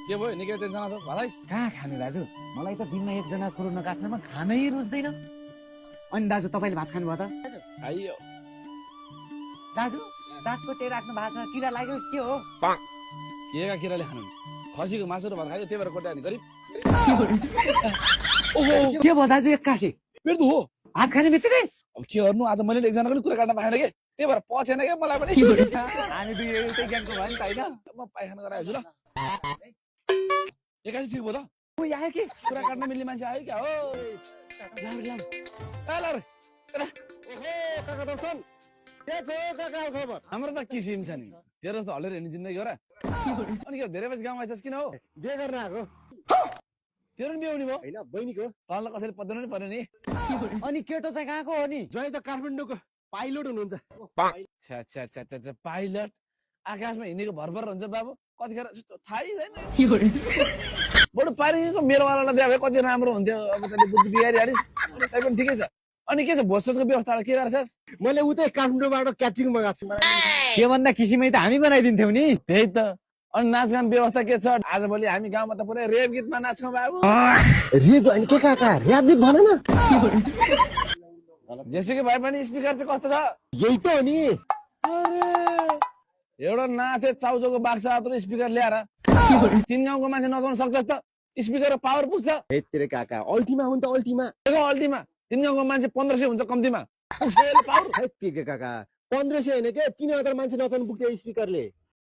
के भयो निकै टेन्सन छ भलाइस कहाँ खानु दाजु मलाई त दिनमा एकजना कुरो नकाट्छमा खानै रुच्दैन अनि दाजु तपाईँले भात खानुभयो त आइयो दाजु दाँत कोटे राख्नु भएको छ किरा लाग्यो के हो केका किराले खानु खसीको मासु र भात खायो त्यही भएर कोट्या नि गरिब ओहो के भयो दाजु एक्कासी पेट हो भात खाने बित्तिकै अब के गर्नु आज मैले एकजना पनि कुरा काट्न पाएन के त्यही भएर पचेन के मलाई पनि हामी दुई एउटै ज्ञानको भयो नि त होइन म पाइखाना गराएको छु ल एकासी ठिक भयो त ऊ आयो कि कुरा काट्न मिल्ने मान्छे आयो क्या हो हाम्रो त किसिम छ नि तेरो जस्तो हलेर हिँड्ने जिन्दगी हो र अनि के धेरै पछि गाउँ आइछस् किन हो बिहे गर्न आएको तेरो नि ब्याउने भयो होइन बहिनीको तँलाई कसैले पत्याउनु नि पर्यो नि अनि केटो चाहिँ कहाँको हो नि ज्वाइँ त काठमाडौँको पाइलट हुनुहुन्छ छ्या छ्या छ्या छ्या छ्या पाइलट आकाशमा हिँडेको भरभर हुन्छ बाबु कतिखेर थाहै छैन बरु पारिको मेरोवालालाई बिहा भए कति राम्रो हुन्थ्यो अब तैँले बुद्धि बिहारी हालिस् तै पनि ठिकै छ अनि के छ भोजसोजको व्यवस्था के गर्छस् मैले उतै काठमाडौँबाट क्याटरिङ मगाएको छु के भन्दा किसिमै त हामी बनाइदिन्थ्यौँ नि त्यही त अनि नाचगान व्यवस्था के छ आजभोलि हामी गाउँमा त पुरै रेप गीतमा नाच्छौँ बाबु रेप होइन के काका ऱ्याप गीत भन न जेसुकै भए पनि स्पिकर चाहिँ कस्तो छ यही त हो नि एउटा नाथे चाउचौको बाक्सा अथवा स्पिकर ल्याएर 3 गाउँको मान्छे नचाउन सक्छस् त स्पिकर पावर पुग्छ हेत्तेरे काका अल्टीमा हो नि त अल्टीमा अल्टीमा 3 गाउँको मान्छे 1500 हुन्छ कम्तीमा पुग्छ यसले पावर हेत्तेरे काका 1500 होइन के 3000 मान्छे नचाउनु पुग्छ स्पिकरले